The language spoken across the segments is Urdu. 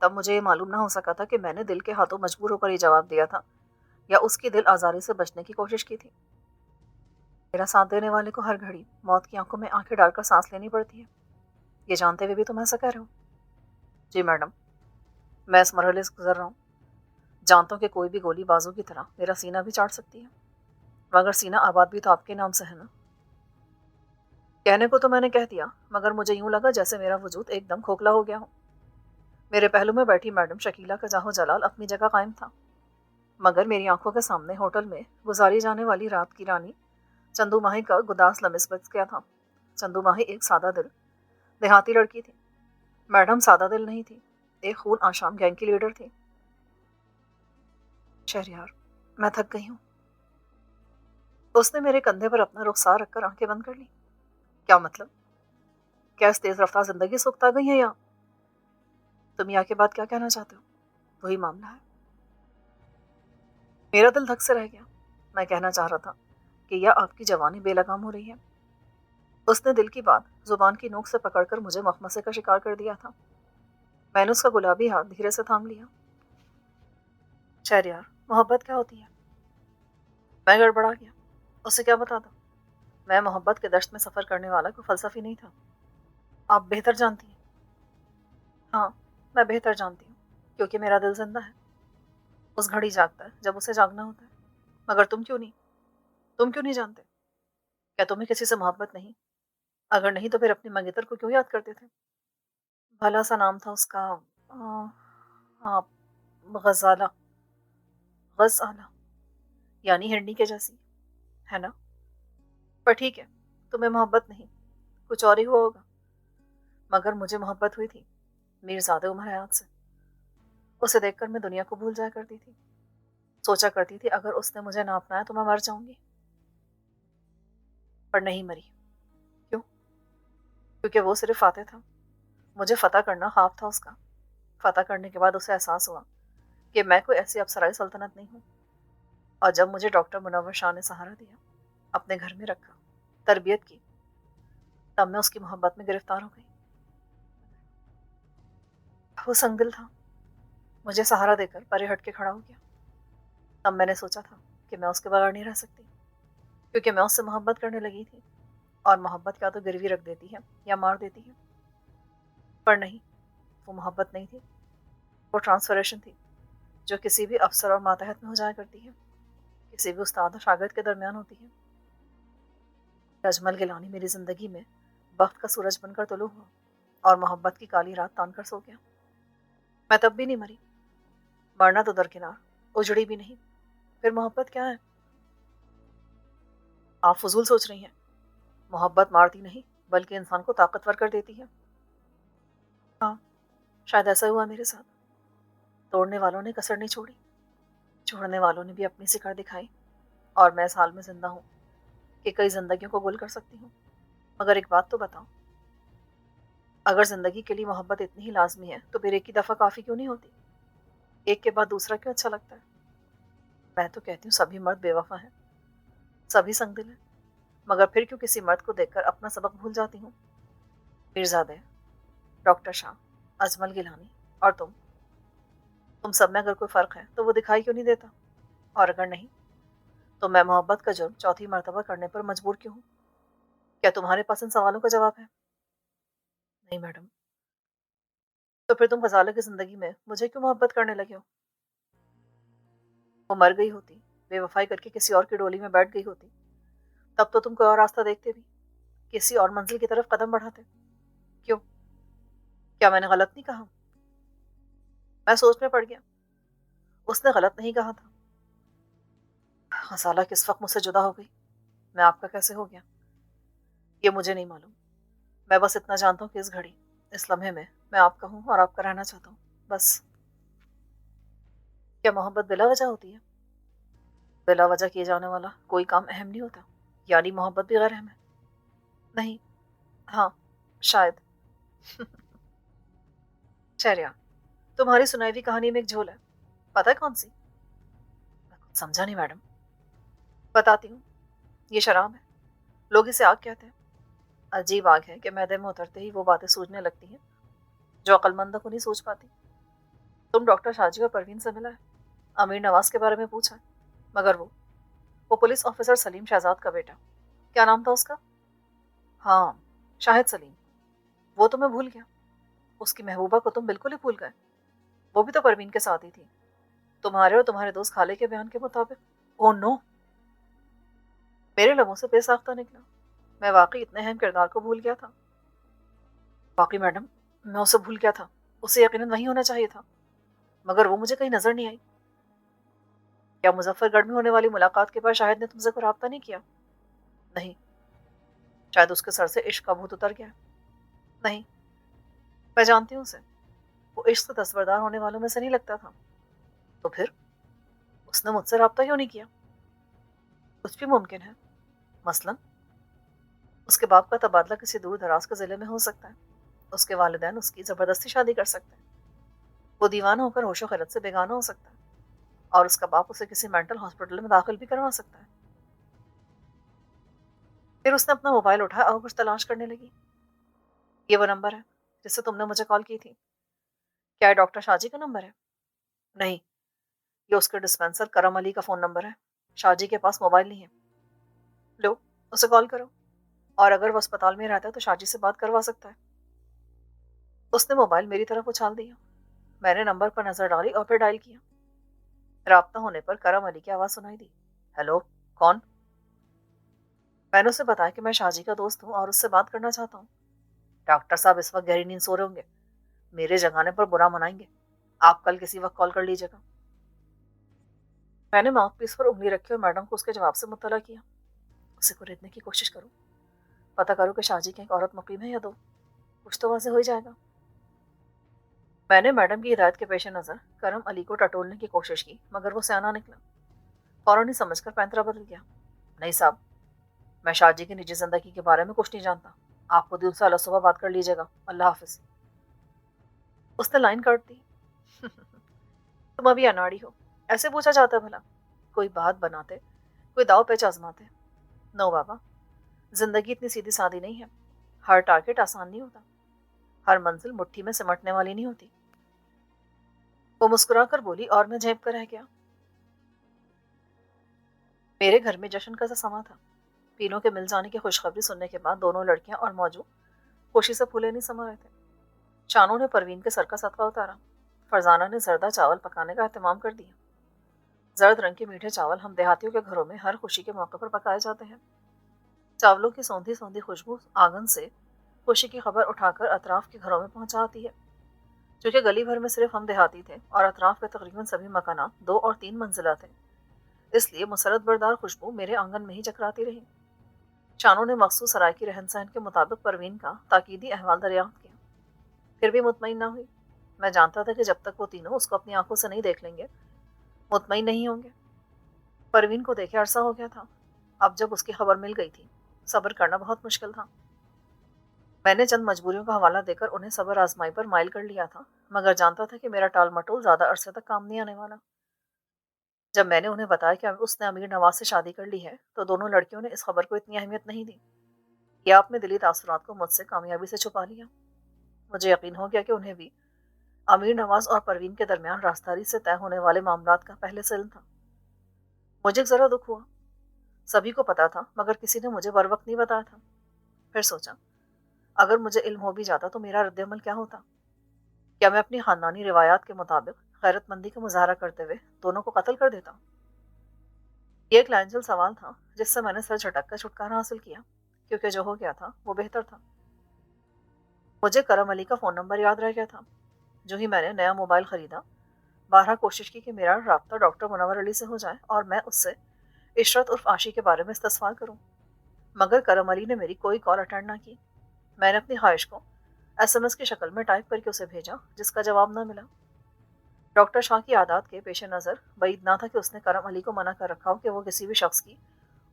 تب مجھے یہ معلوم نہ ہو سکا تھا کہ میں نے دل کے ہاتھوں مجبور ہو کر یہ جواب دیا تھا یا اس کی دل آزاری سے بچنے کی کوشش کی تھی۔ میرا ساتھ دینے والے کو ہر گھڑی موت کی آنکھوں میں آنکھیں ڈال کر سانس لینی پڑتی ہے، یہ جانتے ہوئے بھی تم ایسا کہہ رہے ہو؟ جی میڈم، میں اس مرحلے سے گزر رہا ہوں، جانتا ہوں کہ کوئی بھی گولی بازو کی طرح میرا سینہ بھی چاٹ سکتی ہے، مگر سینہ آباد بھی تو آپ کے نام سے ہے نا۔ کہنے کو تو میں نے کہہ دیا، مگر مجھے یوں لگا جیسے میرا وجود ایک دم کھوکھلا ہو گیا ہو۔ میرے پہلو میں بیٹھی میڈم شکیلہ کا جاہو جلال اپنی جگہ قائم تھا، مگر میری آنکھوں کے سامنے ہوٹل میں گزاری جانے والی رات کی رانی چندو ماہی کا گداس لمس بچ گیا تھا۔ چندو ماہی ایک سادہ دل دیہاتی لڑکی تھی، میڈم سادہ دل نہیں تھی، ایک خون آشام گینگ کی لیڈر تھی۔ شہریار، میں تھک گئی ہوں۔ اس نے میرے کندھے پر اپنا رخسار رکھ کر آنکھیں بند کر لی۔ کیا مطلب؟ کیا اس تیز رفتار زندگی سوکھتا گئی ہے یا تم یہاں کے بعد کیا کہنا چاہتے ہو؟ وہی معاملہ ہے۔ میرا دل دھک سے رہ گیا۔ میں کہنا چاہ رہا تھا کہ یا آپ کی جوانی بے لگام ہو رہی ہے۔ اس نے دل کی بات زبان کی نوک سے پکڑ کر مجھے مخمصے کا شکار کر دیا تھا۔ میں نے اس کا گلابی ہاتھ دھیرے سے تھام لیا۔ شہریار، محبت کیا ہوتی ہے؟ میں گڑبڑا گیا۔ اسے کیا بتا دوں؟ میں محبت کے دشت میں سفر کرنے والا کوئی فلسفی نہیں تھا۔ آپ بہتر جانتی ہیں۔ ہاں، میں بہتر جانتی ہوں، کیونکہ میرا دل زندہ ہے، اس گھڑی جاگتا ہے جب اسے جاگنا ہوتا ہے۔ مگر تم کیوں نہیں جانتے؟ کیا تمہیں کسی سے محبت نہیں؟ اگر نہیں تو پھر اپنی منگیتر کو کیوں یاد کرتے تھے؟ بھلا سا نام تھا اس کا، ہاں، غزالہ۔ غزالہ یعنی ہرنی کے جیسی، ہے نا؟ پر ٹھیک ہے، تمہیں محبت نہیں، کچھ اور ہی ہوا ہوگا۔ مگر مجھے محبت ہوئی تھی میرزادہ عمر حیات سے۔ اسے دیکھ کر میں دنیا کو بھول جایا کرتی تھی، سوچا کرتی تھی اگر اس نے مجھے نہ اپنایا تو میں مر جاؤں گی، پر نہیں مری۔ کیوں؟ کیونکہ وہ صرف فاتح تھا، مجھے فتح کرنا خواب تھا اس کا۔ فتح کرنے کے بعد اسے احساس ہوا کہ میں کوئی ایسی افسرائے سلطنت نہیں ہوں، اور جب مجھے ڈاکٹر منور شاہ نے سہارا دیا، اپنے گھر میں رکھا، تربیت کی، تب میں اس کی محبت میں گرفتار ہو گئی۔ وہ سنگ دل تھا، مجھے سہارا دے کر پرے ہٹ کے کھڑا ہو گیا۔ تب میں نے سوچا تھا کہ میں اس کے بغیر نہیں رہ سکتی، کیونکہ میں اس سے محبت کرنے لگی تھی، اور محبت کیا تو گروی رکھ دیتی ہے یا مار دیتی ہے۔ پر نہیں، وہ محبت نہیں تھی، وہ ٹرانسفریشن تھی، جو کسی بھی افسر اور ماتحت میں ہو جایا کرتی ہے، کسی بھی استاد اور شاگرد کے درمیان ہوتی ہے۔ اجمل گیلانی میری زندگی میں وقت کا سورج بن کر طلوع ہوا اور محبت کی کالی رات تان کر سو گیا۔ میں تب بھی نہیں مری، مرنا تو درکنار، اجڑی بھی نہیں۔ پھر محبت کیا ہے؟ آپ فضول سوچ رہی ہیں۔ محبت مارتی نہیں بلکہ انسان کو طاقتور کر دیتی ہے۔ ہاں، شاید ایسا ہوا میرے ساتھ۔ توڑنے والوں نے کسر نہیں چھوڑی، چھوڑنے والوں نے بھی اپنی سکڑ دکھائی، اور میں اس حال میں زندہ ہوں کہ کئی زندگیوں کو گل کر سکتی ہوں۔ مگر ایک بات تو بتاؤ، اگر زندگی کے لیے محبت اتنی ہی لازمی ہے تو پھر ایک ہی دفعہ کافی کیوں نہیں ہوتی؟ ایک کے بعد دوسرا کیوں اچھا لگتا ہے؟ میں تو کہتی ہوں سبھی مرد بے وفا ہیں، سبھی سنگ دل ہیں، مگر پھر کیوں کسی مرد کو دیکھ کر اپنا سبق بھول جاتی ہوں؟ میرزادہ، ڈاکٹر شاہ، اجمل گیلانی اور تم سب میں اگر کوئی فرق ہے تو وہ دکھائی کیوں نہیں دیتا؟ اور اگر نہیں تو میں محبت کا جرم چوتھی مرتبہ کرنے پر مجبور کیوں ہوں؟ کیا تمہارے پاس ان سوالوں کا جواب ہے؟ نہیں میڈم۔ تو پھر تم غزالہ کی زندگی میں مجھے کیوں محبت کرنے لگے ہو؟ وہ مر گئی ہوتی، بے وفائی کر کے کسی اور کی ڈولی میں بیٹھ گئی ہوتی، تب تو تم کوئی اور راستہ دیکھتے بھی، کسی اور منزل کی طرف قدم بڑھاتے۔ کیوں؟ کیا میں نے غلط نہیں کہا؟ میں سوچ میں پڑ گیا۔ اس نے غلط نہیں کہا تھا۔ غزالہ کس وقت مجھ سے جدا ہو گئی، میں آپ کا کیسے ہو گیا، یہ مجھے نہیں معلوم۔ میں بس اتنا جانتا ہوں کہ اس گھڑی، اس لمحے میں آپ کا ہوں اور آپ کا رہنا چاہتا ہوں، بس۔ کیا محبت بلا وجہ ہوتی ہے؟ بلا وجہ کیے جانے والا کوئی کام اہم نہیں ہوتا، یعنی محبت بھی غیر اہم ہے؟ نہیں، ہاں، شاید۔ شہریار، تمہاری سنائی ہوئی کہانی میں ایک جھول ہے، پتہ ہے کون سی؟ میں کچھ سمجھا نہیں میڈم۔ بتاتی ہوں، یہ شراب ہے، لوگ اسے آگ کہتے ہیں۔ عجیب آگ ہے کہ معدے میں اترتے ہی وہ باتیں سوجنے لگتی ہیں جو عقل مندوں کو نہیں سوچ پاتی۔ تم ڈاکٹر شاجی اور پروین سے ملا ہے؟ امیر نواز کے بارے میں پوچھا ہے؟ مگر وہ پولیس آفیسر سلیم شہزاد کا بیٹا، کیا نام تھا اس کا؟ ہاں، شاہد سلیم۔ وہ تو میں بھول گیا۔ اس کی محبوبہ کو تم بالکل ہی بھول گئے؟ وہ بھی تو پروین کے ساتھ ہی تھی، تمہارے اور تمہارے دوست خالے کے بیان کے مطابق۔ او نو! میرے لبوں سے بے ساختہ نکلا۔ میں واقعی اتنے اہم کردار کو بھول گیا تھا۔ واقعی میڈم، میں اسے بھول گیا تھا۔ اسے یقیناً وہیں ہونا چاہیے تھا، مگر وہ مجھے کہیں نظر نہیں آئی۔ کیا مظفر گڑھ میں ہونے والی ملاقات کے بعد شاہد نے تم سے کوئی رابطہ نہیں کیا؟ نہیں۔ شاید اس کے سر سے عشق کا بھوت اتر گیا۔ نہیں، میں جانتی ہوں اسے، وہ عشق سے دستبردار ہونے والوں میں سے نہیں لگتا تھا۔ تو پھر اس نے مجھ سے رابطہ کیوں نہیں کیا؟ کچھ بھی ممکن ہے، مثلاً اس کے باپ کا تبادلہ کسی دور دراز کے ضلع میں ہو سکتا ہے، اس کے والدین اس کی زبردستی شادی کر سکتے ہیں، وہ دیوانہ ہو کر ہوش و خرد سے بیگانہ ہو سکتا ہے، اور اس کا باپ اسے کسی مینٹل ہاسپٹل میں داخل بھی کروا سکتا ہے۔ پھر اس نے اپنا موبائل اٹھایا اور کچھ تلاش کرنے لگی۔ یہ وہ نمبر ہے جس سے تم نے مجھے کال کی تھی؟ کیا یہ ڈاکٹر شاجی کا نمبر ہے؟ نہیں، یہ اس کے ڈسپینسر کرم علی کا فون نمبر ہے۔ شاجی کے پاس موبائل نہیں ہے۔ لو، اسے کال کرو، اور اگر وہ اسپتال میں رہتا ہے تو شاجی سے بات کروا سکتا ہے۔ اس نے موبائل میری طرف اچھال دیا۔ میں نے نمبر پر نظر ڈالی اور پھر ڈائل کیا۔ رابطہ ہونے پر کرم علی کی آواز سنائی دی۔ ہیلو، کون؟ میں نے اسے بتایا کہ میں شاجی کا دوست ہوں اور اس سے بات کرنا چاہتا ہوں۔ ڈاکٹر صاحب اس وقت گہری نیند سو رہے ہوں گے، میرے جگانے پر برا منائیں گے، آپ کل کسی وقت کال کر لیجیے گا۔ میں نے ماؤتھ پیس پر انگلی رکھی اور میڈم کو اس کے جواب سے مطلع کیا۔ اسے خریدنے کی کوشش کروں، پتہ کروں کہ شاجی کی ایک عورت مقیم ہے یا دو، کچھ تو واضح ہو ہی جائے گا۔ میں نے میڈم کی ہدایت کے پیش نظر کرم علی کو ٹٹولنے کی کوشش کی، مگر وہ سیانا نکلا۔ فوراً ہی سمجھ کر پینترا بدل گیا۔ نہیں صاحب، میں شاجی کی نجی زندگی کے بارے میں کچھ نہیں جانتا، آپ کو دل سے اللہ صبح بات کر لیجیے گا، اللہ حافظ۔ اس نے لائن کاٹ دی۔ تم ابھی اناڑی ہو، ایسے پوچھا جاتا ہے بھلا؟ کوئی بات بناتے، کوئی داؤ پیچ آزماتے؟ نو بابا، زندگی اتنی سیدھی سادی نہیں ہے، ہر ٹارگٹ آسان نہیں ہوتا، ہر منزل مٹھی میں سمٹنے والی نہیں ہوتی۔ وہ مسکرا کر بولی اور میں جھینپ کر رہ گیا۔ میرے گھر میں جشن کا سا سما تھا۔ پینوں کے مل جانے کی خوشخبری سننے کے بعد دونوں لڑکیاں اور موجو خوشی سے پھولے نہیں سما رہے تھے۔ شانو نے پروین کے سر کا صدقہ اتارا، فرزانہ نے زردہ چاول پکانے کا اہتمام کر دیا۔ زرد رنگ کے میٹھے چاول ہم دیہاتیوں کے گھروں میں ہر خوشی کے موقع پر پکائے جاتے ہیں۔ چاولوں کی سوندھی سوندھی خوشبو آنگن سے خوشی کی خبر اٹھا کر اطراف کے گھروں میں پہنچا آتی ہے۔ چونکہ گلی بھر میں صرف ہم دیہاتی تھے اور اطراف کے تقریباً سبھی مکانات 2 اور 3 منزلہ تھے، اس لیے مسرت بردار خوشبو میرے آنگن میں ہی چکراتی رہی۔ شانو نے مخصوص سرائے کی رہن سہن کے مطابق پروین کا تاکیدی احوال دریافت کیا، پھر بھی مطمئن نہ ہوئی۔ میں جانتا تھا کہ جب تک وہ تینوں اس کو اپنی آنکھوں سے نہیں دیکھ لیں گے، مطمئن نہیں ہوں گے۔ پروین کو دیکھے عرصہ ہو گیا تھا، اب جب اس کی خبر مل گئی تھی، صبر کرنا بہت مشکل تھا۔ میں نے چند مجبوریوں کا حوالہ دے کر انہیں صبر آزمائی پر مائل کر لیا تھا، مگر جانتا تھا کہ میرا ٹال مٹول زیادہ عرصے تک کام نہیں آنے والا۔ جب میں نے انہیں بتایا کہ اس نے امیر نواز سے شادی کر لی ہے تو دونوں لڑکیوں نے اس خبر کو اتنی اہمیت نہیں دی، یا اپنے دلی تاثرات کو مجھ سے کامیابی سے چھپا لیا۔ مجھے یقین ہو گیا کہ انہیں بھی امیر نواز اور پروین کے درمیان رازداری سے طے ہونے والے معاملات کا پہلے سے علم تھا۔ مجھے ذرا دکھ ہوا، سبھی کو پتا تھا مگر کسی نے مجھے بروقت نہیں بتایا تھا۔ پھر سوچا، اگر مجھے علم ہو بھی جاتا تو میرا رد عمل کیا ہوتا؟ کیا میں اپنی خاندانی روایات کے مطابق غیرت مندی کا مظاہرہ کرتے ہوئے دونوں کو قتل کر دیتا؟ یہ ایک لائنجل سوال تھا جس سے میں نے سر جھٹک کر چھٹکارا حاصل کیا، کیونکہ جو ہو گیا تھا وہ بہتر تھا۔ مجھے کرم علی کا فون نمبر یاد رہ گیا تھا۔ جو ہی میں نے نیا موبائل خریدا، بارہا کوشش کی کہ میرا رابطہ ڈاکٹر منور علی سے ہو جائے اور میں اس سے عشرت عرف عاشی کے بارے میں استفسار کروں، مگر کرم علی نے میری کوئی کال اٹینڈ نہ کی۔ میں نے اپنی خواہش کو SMS کی شکل میں ٹائپ کر کے اسے بھیجا، جس کا جواب نہ ملا۔ ڈاکٹر شاہ کی عادات کے پیش نظر بعید نہ تھا کہ اس نے کرم علی کو منع کر رکھا ہو کہ وہ کسی بھی شخص کی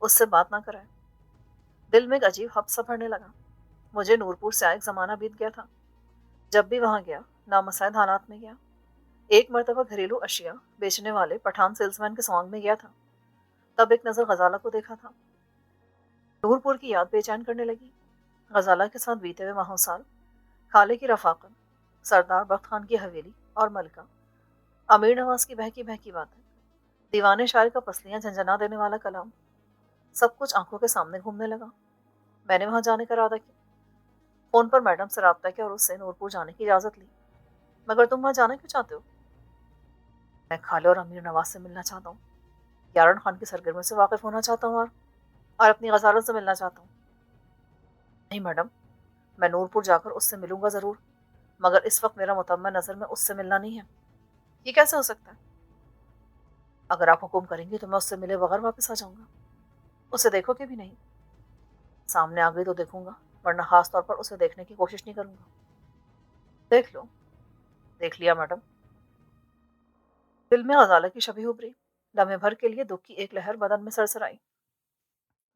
اس سے بات نہ کرائے۔ دل میں ایک عجیب حب سا بھرنے لگا۔ مجھے نورپور سے ایک زمانہ بیت گیا تھا، جب بھی وہاں گیا نامساعد حالات میں گیا۔ ایک مرتبہ گھریلو اشیاء بیچنے والے پٹھان سیلزمین کے سانگ میں گیا تھا، تب ایک نظر غزالہ کو دیکھا تھا۔ نورپور کی یاد بے چین کرنے لگی۔ غزالہ کے ساتھ بیتے ہوئے ماہوں سال، خالے کی رفاقت، سردار بخت خان کی حویلی اور ملکہ امیر نواز کی بہکی بہکی باتیں، دیوانے شاعر کا پسلیاں جھنجھنا دینے والا کلام، سب کچھ آنکھوں کے سامنے گھومنے لگا۔ میں نے وہاں جانے کا ارادہ کیا، فون پر میڈم سے رابطہ کیا اور اس سے نورپور جانے کی اجازت لی۔ مگر تم وہاں جانا کیوں چاہتے ہو؟ میں خالہ اور امیر نواز سے ملنا چاہتا ہوں، یارن خان کی سرگرمی سے واقف ہونا چاہتا ہوں، اور اپنی غزالت سے ملنا چاہتا ہوں۔ نہیں میڈم، میں نورپور جا کر اس سے ملوں گا ضرور، مگر اس وقت میرا مطمئن نظر میں اس سے ملنا نہیں ہے۔ یہ کیسے ہو سکتا ہے؟ اگر آپ حکم کریں گی تو میں اس سے ملے بغیر واپس آ جاؤں گا۔ اسے دیکھو کہ بھی نہیں؟ سامنے آ گئی تو دیکھوں گا، ورنہ خاص طور پر اسے دیکھنے کی کوشش نہیں کروں گا۔ دیکھ لو۔ دیکھ لیا میڈم۔ دل میں غزالہ کی شبیہ ابری، لمحے بھر کے لیے دکھ کی ایک لہر بدن میں سرسرائی۔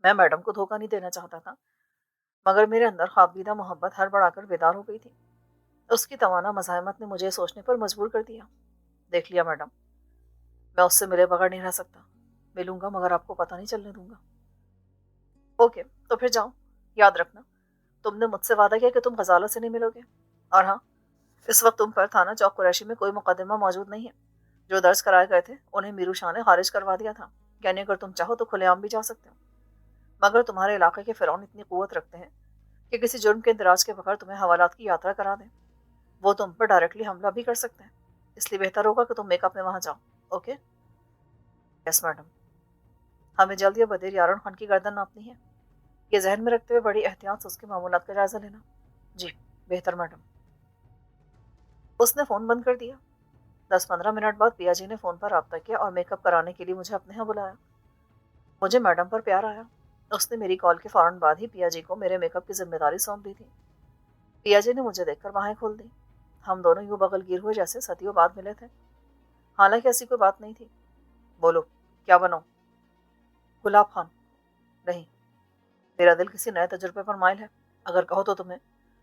میں میڈم کو دھوکہ نہیں دینا چاہتا تھا، مگر میرے اندر خوابیدہ محبت ہر بڑھا کر بیدار ہو گئی تھی۔ اس کی توانا مزاحمت نے مجھے سوچنے پر مجبور کر دیا۔ دیکھ لیا میڈم، میں اس سے ملے بغیر نہیں رہ سکتا۔ ملوں گا مگر آپ کو پتہ نہیں چلنے دوں گا۔ اوکے، تو پھر جاؤ۔ یاد رکھنا، تم نے مجھ سے وعدہ کیا کہ تم غزالہ سے نہیں ملو گے۔ اور ہاں، اس وقت تم پر تھانہ چوک قریشی میں کوئی مقدمہ موجود نہیں ہے۔ جو درج کرائے گئے تھے انہیں میرو شاہ نے خارج کروا دیا تھا، یعنی اگر تم چاہو تو کھلے عام بھی جا سکتے ہو۔ مگر تمہارے علاقے کے فرعون اتنی قوت رکھتے ہیں کہ کسی جرم کے اندراج کے بغیر تمہیں حوالات کی یاترا کرا دیں۔ وہ تم پر ڈائریکٹلی حملہ بھی کر سکتے ہیں، اس لیے بہتر ہوگا کہ تم میک اپ میں وہاں جاؤ۔ اوکے؟ Yes madam. ہمیں جلد یا بدیر یارن خان کی گردن ناپنی ہے، یہ ذہن میں رکھتے ہوئے بڑی احتیاط سے اس کے معمولات کا جائزہ لینا۔ جی بہتر میڈم۔ اس نے فون بند کر دیا۔ 10-15 منٹ بعد پیا جی نے فون پر رابطہ کیا اور میک اپ کرانے کے لیے مجھے اپنے یہاں بلایا۔ مجھے میڈم پر پیار آیا۔ اس نے میری کال کے فوراً بعد ہی پیا جی کو میرے میک اپ کی ذمہ داری سونپ دی تھی۔ پیا جی نے مجھے دیکھ کر باہیں کھول دی۔ ہم دونوں یوں بغل گیر ہوئے جیسے صدیوں بعد ملے تھے۔ حالانکہ ایسی کوئی بات نہیں تھی۔ بولو، کیا بناؤں؟ گلاب خان؟ نہیں، میرا دل کسی نئے تجربے پر مائل ہے۔ اگر کہو تو تمہیں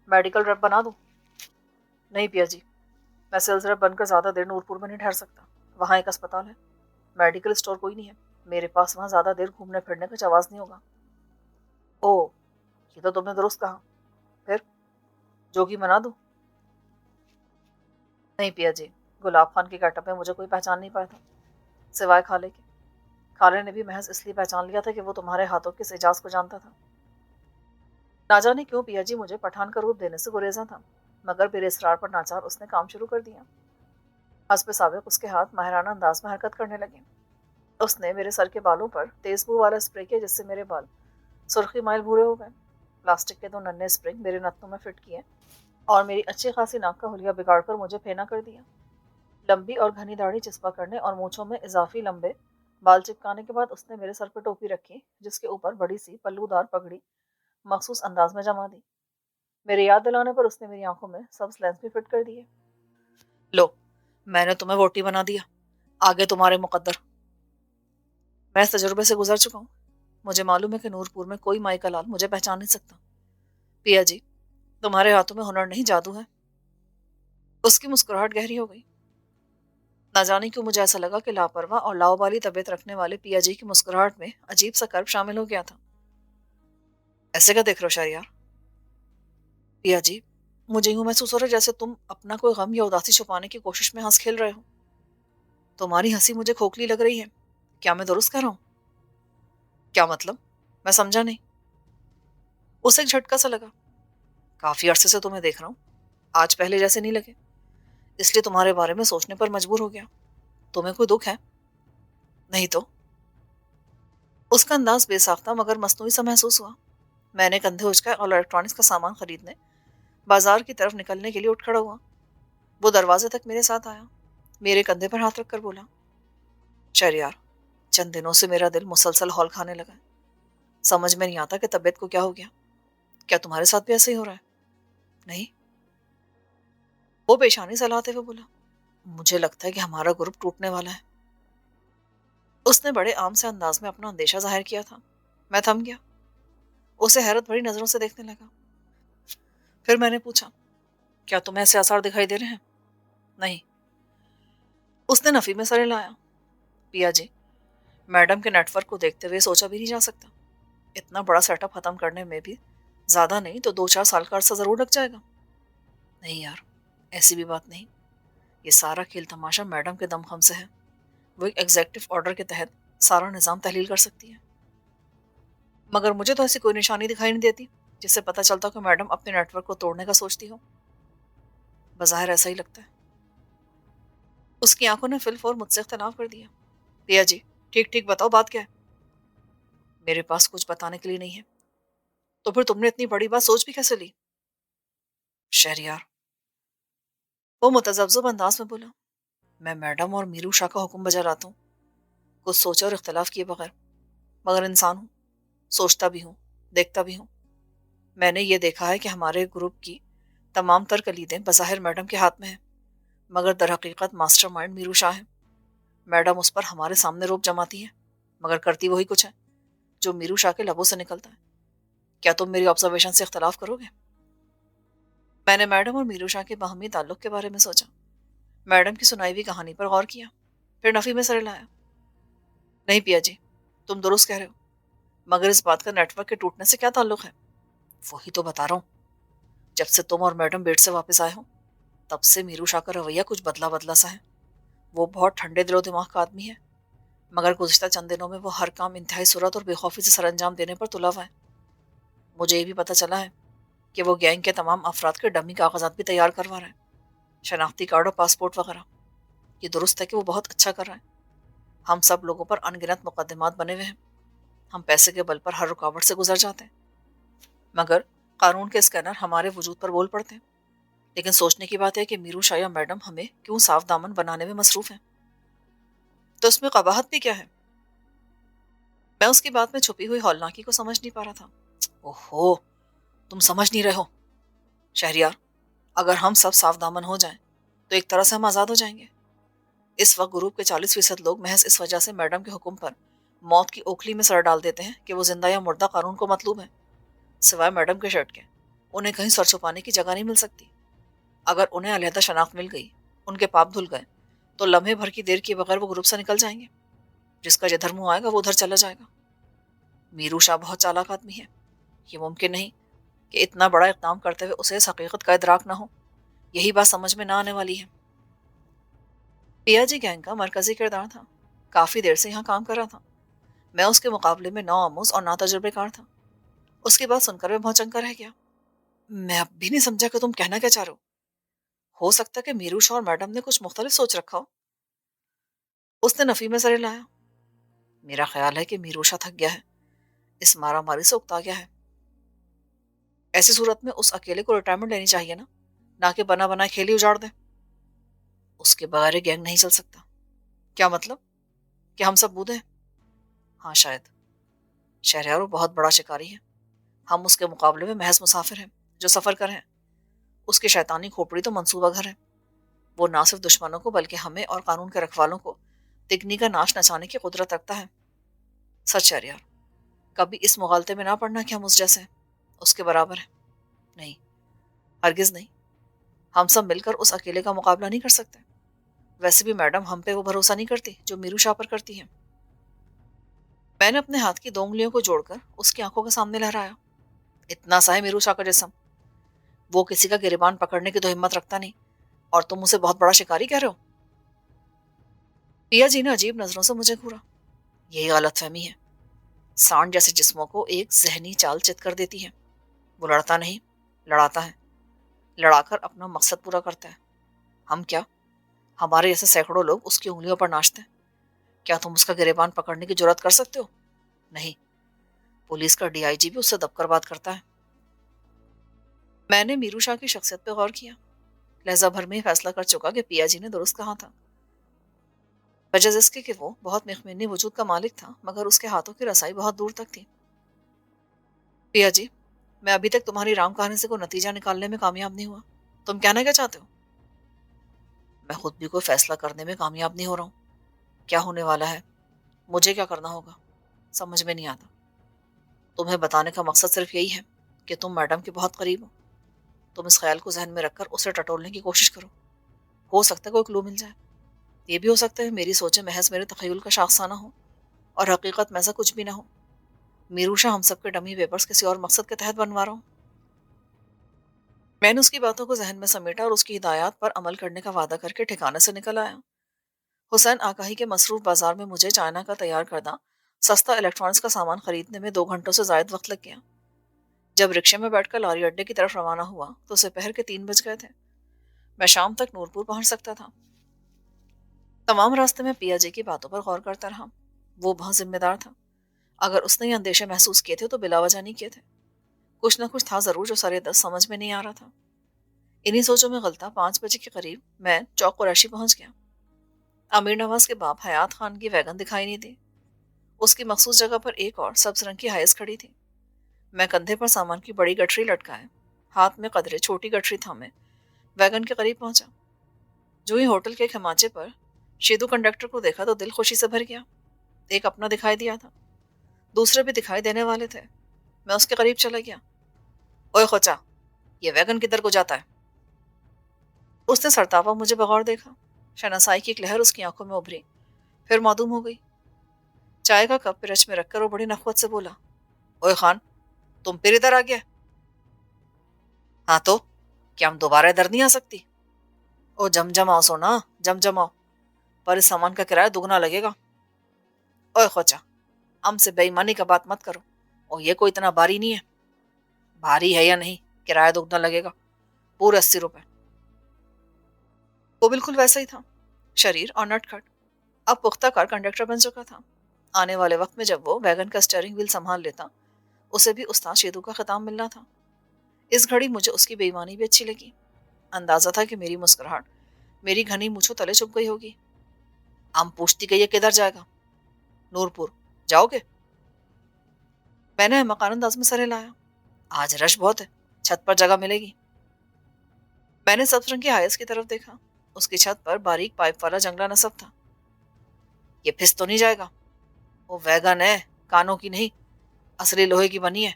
میڈیکل ریپ بنا دوں؟ نہیں پیا جی، میں سیلز ریپ بن کر زیادہ دیر نورپور میں نہیں ٹھہر سکتا۔ وہاں ایک اسپتال ہے، میڈیکل اسٹور کوئی نہیں ہے، میرے پاس وہاں زیادہ دیر گھومنے پھرنے کا جواز نہیں ہوگا۔ او، یہ تو تم نے درست کہا۔ پھر جوگی بنا دوں؟ نہیں پیا جی، گلاب خان کے گیٹ اپ میں مجھے کوئی پہچان نہیں پایا تھا، سوائے خالے کے۔ خالے نے بھی محض اس لیے پہچان لیا تھا کہ وہ تمہارے ہاتھوں کے اعجاز کو جانتا تھا۔ نہ جانے کیوں پیا جی مجھے پٹھان کا روپ دینے سے گریزاں تھا، مگر میرے اصرار پر ناچار اس نے کام شروع کر دیا۔ حسب سابق اس کے ہاتھ ماہرانہ انداز میں حرکت کرنے لگے۔ اس نے میرے سر کے بالوں پر تیز بو والا اسپرے کیا جس سے میرے بال سرخی مائل بھورے ہو گئے۔ پلاسٹک کے 2 ننھے اسپرنگ میرے نتنوں میں فٹ کیے اور میری اچھی خاصی ناک کا حلیہ بگاڑ کر مجھے پھینا کر دیا۔ لمبی اور گھنی داڑھی چسپا کرنے اور مونچھوں میں اضافی لمبے بال چپکانے کے بعد اس نے میرے سر پر ٹوپی رکھی جس کے اوپر بڑی سی پلو دار پگڑی مخصوص انداز میں جما دی۔ میرے یاد دلانے پر اس نے میری آنکھوں میں سبز لینس بھی فٹ کر دیے۔ لو، میں نے تمہیں ووٹی بنا دیا، آگے تمہارے مقدر۔ میں اس تجربے سے گزر چکا ہوں، مجھے معلوم ہے کہ نورپور میں کوئی مائی کا لال مجھے پہچان نہیں سکتا۔ پیا جی، تمہارے ہاتھوں میں ہنر نہیں جادو ہے۔ اس کی مسکراہٹ گہری ہو گئی۔ نہ جانے کیوں مجھے ایسا لگا کہ لاپرواہ اور لاؤبالی طبیعت رکھنے والے پیا جی کی مسکراہٹ میں عجیب سا کرب شامل ہو گیا تھا۔ ایسے کیا دیکھ رہے ہو شہریار؟ پیا جی، مجھے یوں محسوس ہو رہا ہے جیسے تم اپنا کوئی غم یا اداسی چھپانے کی کوشش میں ہنس کھیل رہے ہو۔ تمہاری ہنسی مجھے کھوکھلی لگ رہی ہے، کیا میں درست کہہ رہا ہوں؟ کیا مطلب؟ میں سمجھا نہیں۔ اسے ایک جھٹکا سا لگا۔ کافی عرصے سے تمہیں دیکھ رہا ہوں، آج پہلے جیسے نہیں لگے، اس لیے تمہارے بارے میں سوچنے پر مجبور ہو گیا۔ تمہیں کوئی دکھ ہے؟ نہیں تو؟ اس کا انداز بے ساختہ مگر مصنوعی سا محسوس ہوا۔ میں نے کندھے اچکائے اور الیکٹرانکس کا سامان خریدنے بازار کی طرف نکلنے کے لیے اٹھ کھڑا ہوا۔ وہ دروازے تک میرے ساتھ آیا، میرے کندھے پر ہاتھ رکھ کر بولا، شہریار، چند دنوں سے میرا دل مسلسل ہول کھانے لگا ہے۔ سمجھ میں نہیں آتا کہ طبیعت کو کیا ہو گیا۔ کیا تمہارے ساتھ بھی ایسا ہی ہو رہا ہے؟ نہیں۔ وہ پیشانی سلاتے ہوئے بولا، مجھے لگتا ہے کہ ہمارا گروپ ٹوٹنے والا ہے۔ اس نے بڑے عام سے انداز میں اپنا اندیشہ ظاہر کیا تھا۔ میں تھم گیا، اسے حیرت بھری نظروں سے دیکھنے لگا۔ پھر میں نے پوچھا، کیا تمہیں ایسے آثار دکھائی دے رہے ہیں؟ نہیں۔ اس نے نفی میں سر ہلایا۔ پیا جی، میڈم کے نیٹ ورک کو دیکھتے ہوئے سوچا بھی نہیں جا سکتا، اتنا بڑا سیٹ اپ ختم کرنے میں بھی زیادہ نہیں تو 2-4 سال کا عرصہ ضرور لگ جائے گا۔ نہیں یار، ایسی بھی بات نہیں، یہ سارا کھیل تماشا میڈم کے دم خم سے ہے. وہ ایک ایگزیکٹو آرڈر کے تحت سارا نظام تحلیل کر سکتی ہے. مگر مجھے تو ایسی کوئی نشانی دکھائی نہیں دیتی جس سے پتہ چلتا کہ میڈم اپنے نیٹ ورک کو توڑنے کا سوچتی ہو. بظاہر ایسا ہی لگتا ہے. اس کی آنکھوں نے فی الفور مجھ سے اختلاف کر دیا. پیا جی ٹھیک ٹھیک بتاؤ بات کیا ہے؟ میرے پاس کچھ بتانے کے لیے نہیں ہے. تو پھر تم نے اتنی بڑی بات سوچ بھی کیسے لی؟ شہریار وہ متذبذب انداز میں بولا. میں میڈم اور میرو شاہ کا حکم بجا لاتا ہوں کچھ سوچا اور اختلاف کیے بغیر. مگر انسان ہوں, سوچتا بھی ہوں, دیکھتا بھی ہوں. میں نے یہ دیکھا ہے کہ ہمارے گروپ کی تمام تر کلیدیں بظاہر میڈم کے ہاتھ میں ہیں, مگر در حقیقت ماسٹر مائنڈ میرو شاہ ہے. میڈم اس پر ہمارے سامنے روپ جماتی ہے, مگر کرتی وہی کچھ ہے جو میرو شاہ کے لبوں سے نکلتا ہے. کیا تم میری آبزرویشن سے اختلاف کرو گے؟ میں نے میڈم اور میرو شاہ کے باہمی تعلق کے بارے میں سوچا, میڈم کی سنائی ہوئی کہانی پر غور کیا, پھر نفی میں سر لایا. نہیں پیا جی, تم درست کہہ رہے ہو, مگر اس بات کا نیٹ ورک کے ٹوٹنے سے کیا تعلق ہے؟ وہی تو بتا رہا ہوں. جب سے تم اور میڈم بیٹ سے واپس آئے ہو تب سے میرو شاہ کا رویہ کچھ بدلا بدلا سا ہے. وہ بہت ٹھنڈے دل و دماغ کا آدمی ہے, مگر گزشتہ چند دنوں میں وہ ہر کام انتہائی سرعت اور بے خوفی سے سر انجام دینے پر تلا ہوا ہے. مجھے یہ بھی پتہ چلا ہے کہ وہ گینگ کے تمام افراد کے ڈمی کاغذات بھی تیار کروا رہا ہے, شناختی کارڈ اور پاسپورٹ وغیرہ. یہ درست ہے کہ وہ بہت اچھا کر رہا ہے. ہم سب لوگوں پر ان گنت مقدمات بنے ہوئے ہیں. ہم پیسے کے بل پر ہر رکاوٹ سے گزر جاتے ہیں, مگر قانون کے اسکینر ہمارے وجود پر بول پڑتے ہیں. لیکن سوچنے کی بات ہے کہ میرو شاہ یا میڈم ہمیں کیوں صاف دامن بنانے میں مصروف ہیں. تو اس میں قباحت بھی کیا ہے؟ میں اس کی بات میں چھپی ہوئی ہولناکی کو سمجھ نہیں پا رہا تھا. اوہو, تم سمجھ نہیں رہے ہو. شہریار, اگر ہم سب صاف دامن ہو جائیں تو ایک طرح سے ہم آزاد ہو جائیں گے. اس وقت گروپ کے 40% لوگ محض اس وجہ سے میڈم کے حکم پر موت کی اوکھلی میں سر ڈال دیتے ہیں کہ وہ زندہ یا مردہ قانون کو مطلوب ہیں. سوائے میڈم کے شرٹ کے انہیں کہیں سر چھپانے کی جگہ نہیں مل سکتی. اگر انہیں علیحدہ شناخت مل گئی, ان کے پاپ دھل گئے, تو لمحے بھر کی دیر کے بغیر وہ گروپ سے نکل جائیں گے. جس کا جدھر منہ آئے گا وہ ادھر چلا جائے گا. میرو شاہ بہت چالاک آدمی ہے. یہ ممکن نہیں کہ اتنا بڑا اقدام کرتے ہوئے اسے اس حقیقت کا ادراک نہ ہو. یہی بات سمجھ میں نہ آنے والی ہے. پیا جی گینگ کا مرکزی کردار تھا, کافی دیر سے یہاں کام کر رہا تھا. میں اس کے مقابلے میں نو آموز اور نا تجربے کار تھا. اس کی بات سن کر میں بھونچنکا رہ گیا. میں اب بھی نہیں سمجھا کہ تم کہنا کیا چاہ رہے ہو سکتا کہ میرو شاہ اور میڈم نے کچھ مختلف سوچ رکھا ہو. اس نے نفی میں سر لایا. میرا خیال ہے کہ میرو شاہ تھک گیا ہے, اس مارا ماری سے اکتا گیا ہے. ایسی صورت میں اس اکیلے کو ریٹائرمنٹ لینی چاہیے نا, نہ کہ بنا بنا کھیلی اجاڑ دیں. اس کے بغیر گینگ نہیں چل سکتا. کیا مطلب؟ کہ ہم سب بودھے ہیں؟ ہاں شاید. شہریار وہ بہت بڑا شکاری ہے, ہم اس کے مقابلے میں محض مسافر ہیں جو سفر کر ہیں. اس کی شیطانی کھوپڑی تو منصوبہ گھر ہے. وہ نہ صرف دشمنوں کو بلکہ ہمیں اور قانون کے رکھوالوں کو تگنی کا ناش نچانے کی قدرت رکھتا ہے. سچ شہریار, کبھی اس مغالطے میں نہ پڑنا کہ ہم اس جیسے ہیں, اس کے برابر ہیں. نہیں, ہرگز نہیں. ہم سب مل کر اس اکیلے کا مقابلہ نہیں کر سکتے. ویسے بھی میڈم ہم پہ وہ بھروسہ نہیں کرتی جو میرو شاہ پر کرتی ہے. میں نے اپنے ہاتھ کی 2 انگلیوں کو جوڑ کر اس کی آنکھوں کے سامنے لہرایا. اتنا سا ہے میرو شاہ کا جسم, وہ کسی کا گریبان پکڑنے کی تو ہمت رکھتا نہیں, اور تم اسے بہت بڑا شکاری کہہ رہے ہو. پیا جی نے عجیب نظروں سے مجھے گھورا. یہی غلط فہمی ہے. سانڈ جیسے جسموں کو ایک ذہنی چال چت کر دیتی ہے. وہ لڑتا نہیں, لڑاتا ہے. لڑا کر اپنا مقصد پورا کرتا ہے. ہم کیا, ہمارے جیسے سینکڑوں لوگ اس کی انگلیوں پر ناچتے ہیں. کیا تم اس کا گریبان پکڑنے کی جرات کر سکتے ہو؟ نہیں. پولیس کا ڈی آئی جی بھی اس سے دب کر بات کرتا ہے. میں نے میرو شاہ کی شخصیت پہ غور کیا. لہجہ بھر میں ہی فیصلہ کر چکا کہ پیا جی نے درست کہا تھا. وجہ اس کے کہ وہ بہت مخمینی وجود کا مالک تھا, مگر اس کے ہاتھوں کی رسائی بہت دور تک تھی. پیا جی, میں ابھی تک تمہاری رام کہانی سے کوئی نتیجہ نکالنے میں کامیاب نہیں ہوا. تم کہنا کیا چاہتے ہو؟ میں خود بھی کوئی فیصلہ کرنے میں کامیاب نہیں ہو رہا ہوں. کیا ہونے والا ہے, مجھے کیا کرنا ہوگا, سمجھ میں نہیں آتا. تمہیں بتانے کا مقصد صرف یہی ہے کہ تم میڈم کے بہت قریب ہو. تم اس خیال کو ذہن میں رکھ کر اسے ٹٹولنے کی کوشش کرو. ہو سکتا ہے کوئی کلو مل جائے. یہ بھی ہو سکتا ہے میری سوچیں محض میرے تخیل کا شاخسانہ ہو اور حقیقت میں ایسا کچھ بھی نہ ہو. میرو شاہ ہم سب کے ڈمی پیپرز کسی اور مقصد کے تحت بنوا رہا ہوں. میں نے اس کی باتوں کو ذہن میں سمیٹا اور اس کی ہدایات پر عمل کرنے کا وعدہ کر کے ٹھکانے سے نکل آیا۔ حسین آکاہی کے مصروف بازار میں مجھے چائنا کا تیار کردہ سستا الیکٹرانکس کا سامان خریدنے میں 2 گھنٹوں سے زائد وقت لگ گیا۔ جب رکشے میں بیٹھ کر لاری اڈے کی طرف روانہ ہوا تو دوپہر کے 3 بج گئے تھے۔ میں شام تک نورپور پہنچ سکتا تھا۔ تمام راستے میں پیا جی کی باتوں پر غور کرتا رہا۔ وہ بہت ذمہ دار تھا۔ اگر اس نے یہ اندیشے محسوس کیے تھے تو بلا وجہ نہیں کیے تھے۔ کچھ نہ کچھ تھا ضرور جو سرے دست سمجھ میں نہیں آ رہا تھا۔ انہی سوچوں میں غلطہ 5 بجے کے قریب میں چوک قریشی پہنچ گیا۔ امیر نواز کے باپ حیات خان کی ویگن دکھائی نہیں دی۔ اس کی مخصوص جگہ پر ایک اور سبز رنگ کی ہائس کھڑی تھی۔ میں کندھے پر سامان کی بڑی گٹھری لٹکائے، ہاتھ میں قدرے چھوٹی گٹھری تھامے ویگن کے قریب پہنچا۔ جو ہی ہوٹل کے کھمانچے پر شیدو کنڈکٹر کو دیکھا تو دل خوشی سے بھر گیا۔ ایک اپنا دکھائی دیا تھا، دوسرے بھی دکھائی دینے والے تھے۔ میں اس کے قریب چلا گیا۔ اوئے خوچا، یہ ویگن کدھر کو جاتا ہے؟ اس نے سرتاپا مجھے بغور دیکھا۔ شناسائی کی ایک لہر اس کی آنکھوں میں ابھری، پھر معدوم ہو گئی۔ چائے کا کپ پرچ میں رکھ کر وہ بڑی نخوت سے بولا، اوئے خان، تم پھر ادھر آ گیا؟ ہاں تو کیا ہم دوبارہ ادھر نہیں آ سکتی؟ او جم جم آؤ سونا، جم جم آؤ، پر اس سامان کا کرایہ دگنا لگے گا۔ اوئے خوچا، ہم سے بے ایمانی کا بات مت کرو، اور یہ کوئی اتنا بھاری نہیں ہے۔ بھاری ہے یا نہیں، کرایہ دگنا لگے گا، پورے 80 روپے۔ وہ بالکل ویسا ہی تھا، شریر اور نٹ کھٹ۔ اب پختہ کار کنڈکٹر بن چکا تھا۔ آنے والے وقت میں جب وہ ویگن کا اسٹیئرنگ ویل سنبھال لیتا، اسے بھی استاد شیدو کا خطاب ملنا تھا۔ اس گھڑی مجھے اس کی بے ایمانی بھی اچھی لگی۔ اندازہ تھا کہ میری مسکراہٹ میری گھنی مونچھوں تلے چھپ گئی ہوگی۔ ہم پوچھتی گئی ہے کدھر جائے گا؟ نورپور جاؤ گے؟ میں نے مکان انداز میں سر ہلایا۔ آج رش بہت ہے، چھت پر جگہ ملے گی؟ میں نے سبز رنگ کی ہائس کی طرف دیکھا۔ اس کی چھت پر باریک پائپ والا جنگلہ نصب تھا۔ یہ پھس تو نہیں جائے گا؟ وہ ویگن ہے، کانوں کی نہیں، اصلی لوہے کی بنی ہے۔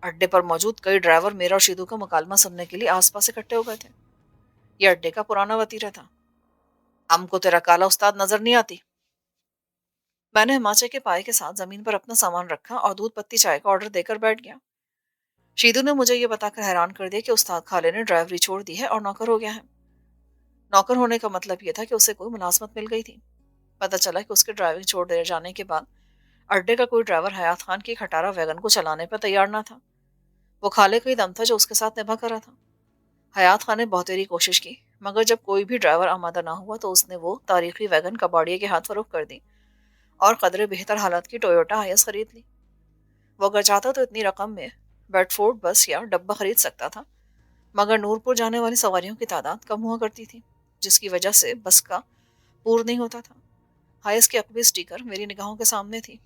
اڈے پر موجود کئی ڈرائیور میرا اور شیدو کا مکالمہ سننے کے لیے آس پاس اکٹھے ہو گئے تھے۔ یہ اڈے کا پرانا وتیرہ تھا۔ ہم کو تیرا کالا استاد نظر نہیں آتی؟ میں نے ہماچے کے پائے کے ساتھ زمین پر اپنا سامان رکھا اور دودھ پتی چائے کا آرڈر دے کر بیٹھ گیا۔ شیدو نے مجھے یہ بتا کر حیران کر دیا کہ استاد خالے نے ڈرائیوری چھوڑ دی ہے اور نوکر ہو گیا ہے۔ نوکر ہونے کا مطلب یہ تھا کہ اسے کوئی ملازمت مل گئی تھی۔ پتہ چلا کہ اس کے ڈرائیونگ چھوڑ دے جانے کے بعد اڈے کا کوئی ڈرائیور حیات خان کی کھٹارا ویگن کو چلانے پر تیار نہ تھا۔ وہ خالے کا ہی دم تھا جو اس کے ساتھ نبھا کرا تھا۔ حیات خان نے بہتری کوشش کی، مگر جب کوئی بھی ڈرائیور آمادہ نہ ہوا تو اس نے وہ تاریخی ویگن کباڑیے کے ہاتھ فروخت کر دی اور قدرے بہتر حالات کی ٹویوٹا ہائس خرید لی۔ وہ اگر چاہتا تو اتنی رقم میں بیڈ فورڈ بس یا ڈبہ خرید سکتا تھا، مگر نورپور جانے والی سواریوں کی تعداد کم ہوا کرتی تھی، جس کی وجہ سے بس کا پور نہیں ہوتا تھا۔ ہائس کی عقبی سٹیکر میری نگاہوں کے سامنے تھی،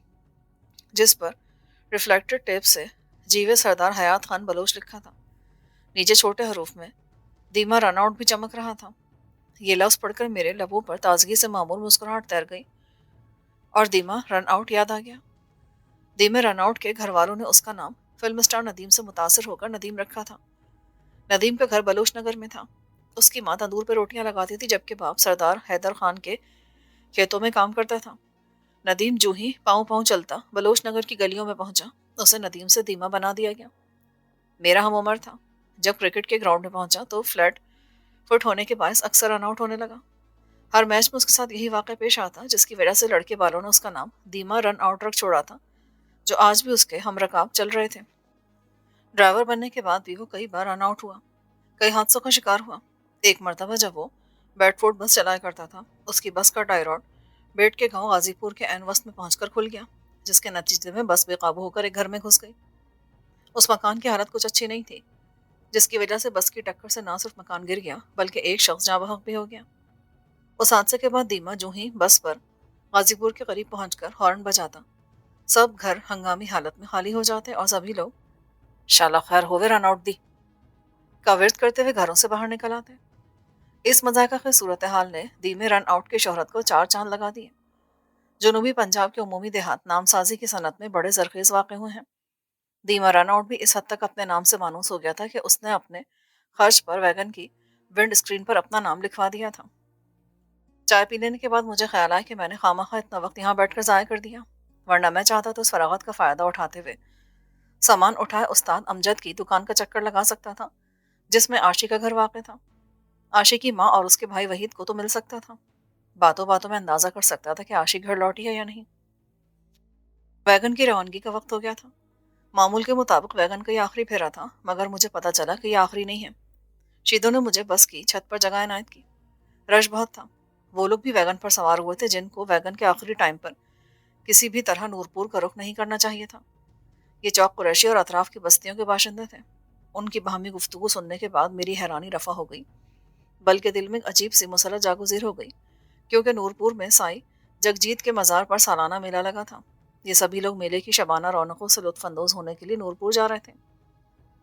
جس پر ریفلیکٹڈ ٹیپ سے جیوے سردار حیات خان بلوچ لکھا تھا۔ نیچے چھوٹے حروف میں دیما رن آؤٹ بھی چمک رہا تھا۔ یہ لفظ پڑھ کر میرے لبوں پر تازگی سے معمول مسکراہٹ تیر گئی اور دیما رن آؤٹ یاد آ گیا۔ دیما رن آؤٹ کے گھر والوں نے اس کا نام فلم سٹار ندیم سے متاثر ہو کر ندیم رکھا تھا۔ ندیم کا گھر بلوچ نگر میں تھا۔ اس کی ماں تندور پہ روٹیاں لگاتی تھی جبکہ باپ سردار حیدر خان کے کھیتوں میں کام کرتا تھا۔ ندیم جو ہی پاؤں پاؤں چلتا بلوچ نگر کی گلیوں میں پہنچا، اسے ندیم سے دیما بنا دیا گیا۔ میرا ہم عمر تھا۔ جب کرکٹ کے گراؤنڈ میں پہنچا تو فلیٹ فٹ ہونے کے باعث اکثر رن آؤٹ ہونے لگا۔ ہر میچ میں اس کے ساتھ یہی واقعہ پیش آتا، جس کی وجہ سے لڑکے والوں نے اس کا نام دیما رن آؤٹ رکھ چھوڑا تھا، جو آج بھی اس کے ہم رکاب چل رہے تھے۔ ڈرائیور بننے کے بعد بھی وہ کئی بار رن آؤٹ ہوا، کئی حادثوں کا شکار ہوا۔ ایک مرتبہ جب وہ بیڈ فورڈ بس چلایا کرتا تھا، اس کی بس کا ٹائی راڈ بیٹ کے گاؤں غازی پور کے عین وسط میں پہنچ کر کھل گیا، جس کے نتیجے میں بس بے قابو ہو کر ایک گھر میں گھس گئی۔ اس مکان کی حالت کچھ اچھی نہیں تھی، جس کی وجہ سے بس کی ٹکر سے نہ صرف مکان گر گیا بلکہ ایک شخص جاں بحق بھی ہو گیا۔ اس حادثے کے بعد دیما جو ہی بس پر غازی پور کے قریب پہنچ کر ہارن بجاتا، سب گھر ہنگامی حالت میں خالی ہو جاتے اور سبھی لوگ شالا خیر ہوئے رن آؤٹ دی کا ورد کرتے ہوئے گھروں سے باہر نکل آتے۔ اس مذائقہ خیز صورتحال نے دیمے رن آؤٹ کی شہرت کو 4 چاند لگا دیے۔ جنوبی پنجاب کے عمومی دیہات نام سازی کی صنعت میں بڑے زرخیز واقع ہوئے ہیں۔ دیما رن آؤٹ بھی اس حد تک اپنے نام سے مانوس ہو گیا تھا کہ اس نے اپنے خرچ پر ویگن کی ونڈ اسکرین پر اپنا نام لکھوا دیا تھا۔ چائے پی لینے کے بعد مجھے خیال آیا کہ میں نے خواہ اتنا وقت یہاں بیٹھ کر ضائع کر دیا، ورنہ میں چاہتا تو اس فراغت کا فائدہ اٹھاتے ہوئے سامان اٹھائے استاد امجد کی دکان کا چکر لگا سکتا تھا، جس میں عاشق کا گھر واقع تھا۔ عاشق کی ماں اور اس کے بھائی وحید کو تو مل سکتا تھا۔ باتوں باتوں میں اندازہ کر سکتا تھا کہ عاشق گھر لوٹی ہے یا نہیں۔ ویگن کی روانگی کا وقت ہو گیا تھا۔ معمول کے مطابق ویگن کا یہ آخری پھیرا تھا، مگر مجھے پتا چلا کہ یہ آخری نہیں ہے۔ شیدو نے مجھے بس کی چھت پر جگہ عنایت کی۔ رش بہت تھا۔ وہ لوگ بھی ویگن پر سوار ہوئے تھے جن کو ویگن کے آخری ٹائم پر کسی بھی طرح نورپور کا رخ نہیں کرنا چاہیے تھا۔ یہ چوک قریشی اور اطراف کی بستیوں کے باشندے تھے۔ ان کی باہمی گفتگو سننے کے بعد میری حیرانی رفع ہو گئی، بلکہ دل میں عجیب سی مسرت جاگزیر ہو گئی، کیونکہ نورپور میں سائی جگجیت کے مزار پر سالانہ میلہ لگا تھا۔ یہ سبھی لوگ میلے کی شبانہ رونقوں سے لطف اندوز ہونے کے لیے نورپور جا رہے تھے۔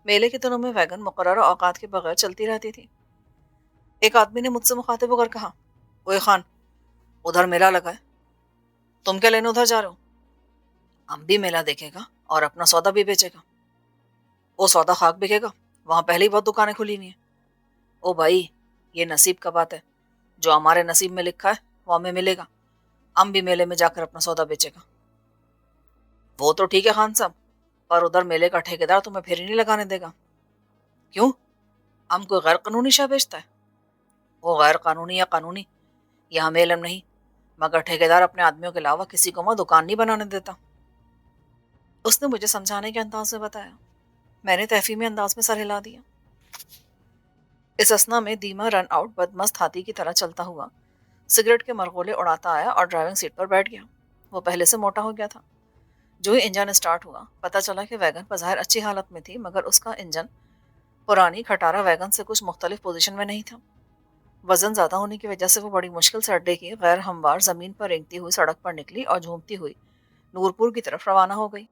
میلے کے دنوں میں ویگن مقررہ اوقات کے بغیر چلتی رہتی تھی۔ ایک آدمی نے مجھ سے مخاطب ہو کر کہا، اوئے خان، ادھر میلہ لگا ہے، تم کیا لینے ادھر جا رہے ہو؟ ہم بھی میلہ دیکھے گا اور اپنا سودا بھی بیچے گا۔ وہ سودا خاک بکے گا، وہاں پہلے ہی بہت دکانیں کھلی ہوئی ہیں۔ او بھائی، یہ نصیب کا بات ہے، جو ہمارے نصیب میں لکھا ہے وہ ہمیں ملے گا۔ ہم بھی میلے میں جا کر اپنا سودا بیچے گا۔ وہ تو ٹھیک ہے خان صاحب، پر ادھر میلے کا ٹھیکیدار تمہیں پھر ہی نہیں لگانے دے گا۔ کیوں؟ ہم کوئی غیر قانونی شے بیچتا ہے؟ وہ غیر قانونی یا قانونی یہ ہمیں علم نہیں، مگر ٹھیکیدار اپنے آدمیوں کے علاوہ کسی کو وہاں دکان نہیں بنانے دیتا۔ اس نے مجھے سمجھانے کے انداز میں بتایا۔ میں نے تحفیمی انداز میں سر ہلا دیا۔ اس اثنا میں دیما رن آؤٹ بدمست ہاتھی کی طرح چلتا ہوا سگریٹ کے مرغولے اڑاتا آیا اور ڈرائیونگ سیٹ پر بیٹھ گیا۔ وہ پہلے سے موٹا ہو گیا تھا۔ جو ہی انجن اسٹارٹ ہوا، پتہ چلا کہ ویگن بظاہر اچھی حالت میں تھی، مگر اس کا انجن پرانی کھٹارا ویگن سے کچھ مختلف پوزیشن میں نہیں تھا۔ وزن زیادہ ہونے کی وجہ سے وہ بڑی مشکل سے اڈے کی غیر ہموار زمین پر رینگتی ہوئی سڑک پر نکلی اور جھومتی ہوئی نورپور کی طرف روانہ ہو گئی۔